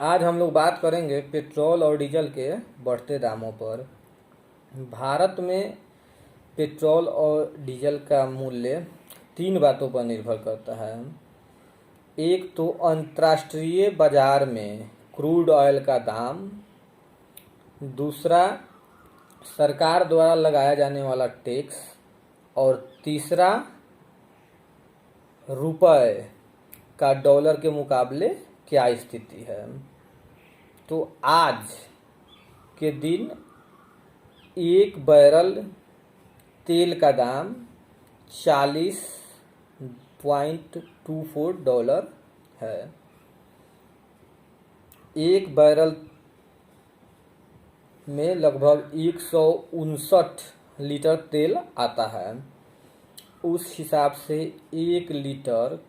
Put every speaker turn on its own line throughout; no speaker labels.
आज हम लोग बात करेंगे पेट्रोल और डीजल के बढ़ते दामों पर। भारत में पेट्रोल और डीजल का मूल्य तीन बातों पर निर्भर करता है। एक तो अंतर्राष्ट्रीय बाजार में क्रूड ऑयल का दाम, दूसरा सरकार द्वारा लगाया जाने वाला टैक्स, और तीसरा रुपए का डॉलर के मुकाबले क्या स्थिति है। तो आज के दिन एक बैरल तेल का दाम $40.24 है। एक बैरल में लगभग 159 लीटर तेल आता है। उस हिसाब से 1 लीटर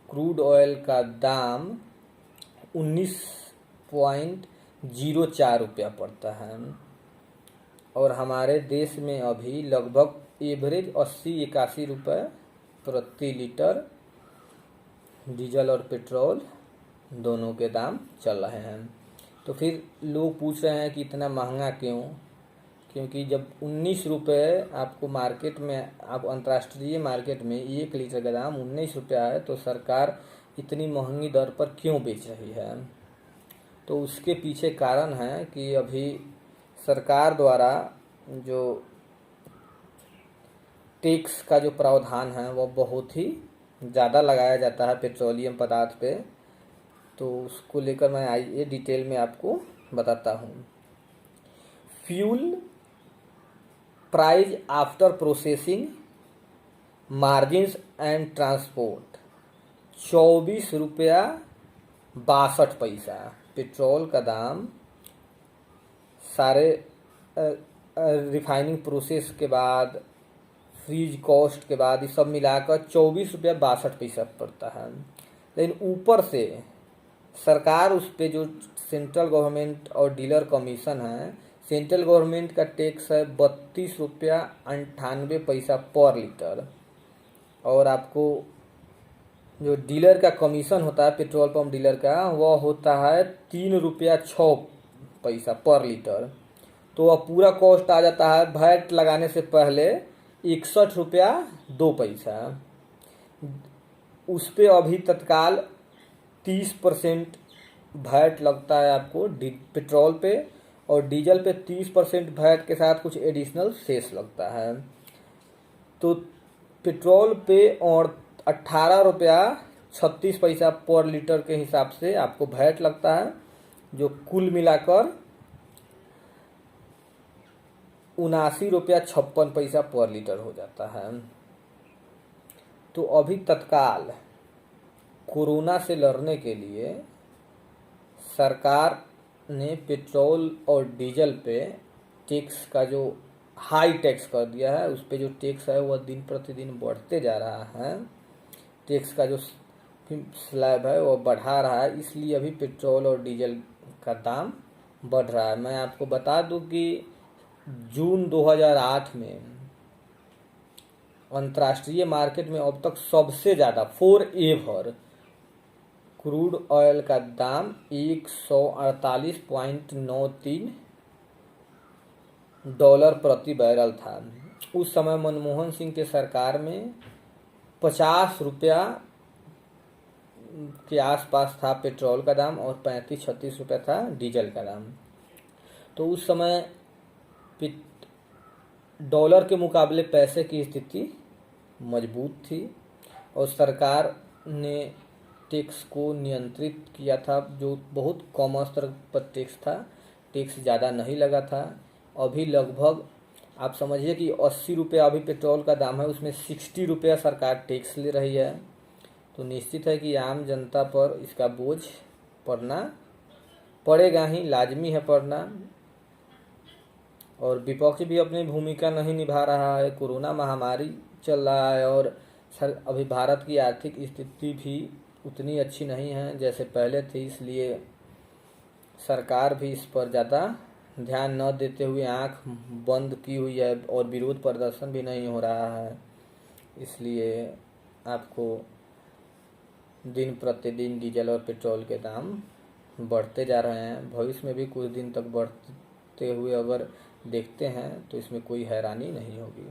क्रूड ऑयल का दाम 19.04 रुपया पड़ता है। और हमारे देश में अभी लगभग एवरेज 80-81 रुपये प्रति लीटर डीजल और पेट्रोल दोनों के दाम चल रहे हैं। तो फिर लोग पूछ रहे हैं कि इतना महंगा क्यों? क्योंकि जब 19 रुपये आपको मार्केट में, आप अंतर्राष्ट्रीय मार्केट में 1 लीटर का दाम 19 रुपया है, तो सरकार इतनी महंगी दर पर क्यों बेच रही है? तो उसके पीछे कारण है कि अभी सरकार द्वारा जो टैक्स का जो प्रावधान है वह बहुत ही ज़्यादा लगाया जाता है पेट्रोलियम पदार्थ पे। तो उसको लेकर मैं आइए डिटेल में आपको बताता हूँ। Fuel price after processing margins and transport 24 रुपया 62 पैसा। पेट्रोल का दाम सारे रिफाइनिंग प्रोसेस के बाद, फ्रीज कॉस्ट के बाद, ये सब मिलाकर 24 रुपया 62 पैसा पड़ता है। लेकिन ऊपर से सरकार उस पे जो सेंट्रल गवर्नमेंट और डीलर कमीशन है, सेंट्रल गवर्नमेंट का टैक्स है 32 रुपया 98 पैसा पर लीटर। और आपको जो डीलर का कमीशन होता है, पेट्रोल पंप डीलर का, वह होता है 3 रुपया 6 पैसा पर लीटर। तो वह पूरा कॉस्ट आ जाता है वैट लगाने से पहले 61 रुपया 2 पैसा। उस पर अभी तत्काल 30% वैट लगता है आपको पेट्रोल पे, और डीजल पे 30% वैट के साथ कुछ एडिशनल सेस लगता है। तो पेट्रोल पे और 18 रुपया 36 पैसा पर लीटर के हिसाब से आपको वैट लगता है, जो कुल मिलाकर 79 रुपया 56 पैसा पर लीटर हो जाता है। तो अभी तत्काल कोरोना से लड़ने के लिए सरकार ने पेट्रोल और डीजल पे टैक्स का जो हाई टैक्स कर दिया है, उस पे जो टैक्स है वह दिन प्रतिदिन बढ़ते जा रहा है। टैक्स का जो स्लैब है वह बढ़ा रहा है, इसलिए अभी पेट्रोल और डीजल का दाम बढ़ रहा है। मैं आपको बता दूं कि जून 2008 में अंतर्राष्ट्रीय मार्केट में अब तक सबसे ज़्यादा फॉर एवर क्रूड ऑयल का दाम 148.93 डॉलर प्रति बैरल था। उस समय मनमोहन सिंह के सरकार में 50 रुपया के आसपास था पेट्रोल का दाम, और 35-36 रुपया था डीजल का दाम। तो उस समय डॉलर के मुकाबले पैसे की स्थिति मजबूत थी, और सरकार ने टैक्स को नियंत्रित किया था, जो बहुत कम स्तर पर टैक्स था, टैक्स ज़्यादा नहीं लगा था। अभी लगभग आप समझिए कि 80 रुपया अभी पेट्रोल का दाम है, उसमें 60 रुपया सरकार टैक्स ले रही है। तो निश्चित है कि आम जनता पर इसका बोझ पड़ेगा ही, लाजमी है पड़ना। और विपक्ष भी अपनी भूमिका नहीं निभा रहा है। कोरोना महामारी चल रहा है, और अभी भारत की आर्थिक स्थिति भी उतनी अच्छी नहीं है जैसे पहले थी, इसलिए सरकार भी इस पर ज़्यादा ध्यान न देते हुए आंख बंद की हुई है, और विरोध प्रदर्शन भी नहीं हो रहा है। इसलिए आपको दिन प्रतिदिन डीजल और पेट्रोल के दाम बढ़ते जा रहे हैं, भविष्य में भी कुछ दिन तक बढ़ते हुए अगर देखते हैं तो इसमें कोई हैरानी नहीं होगी।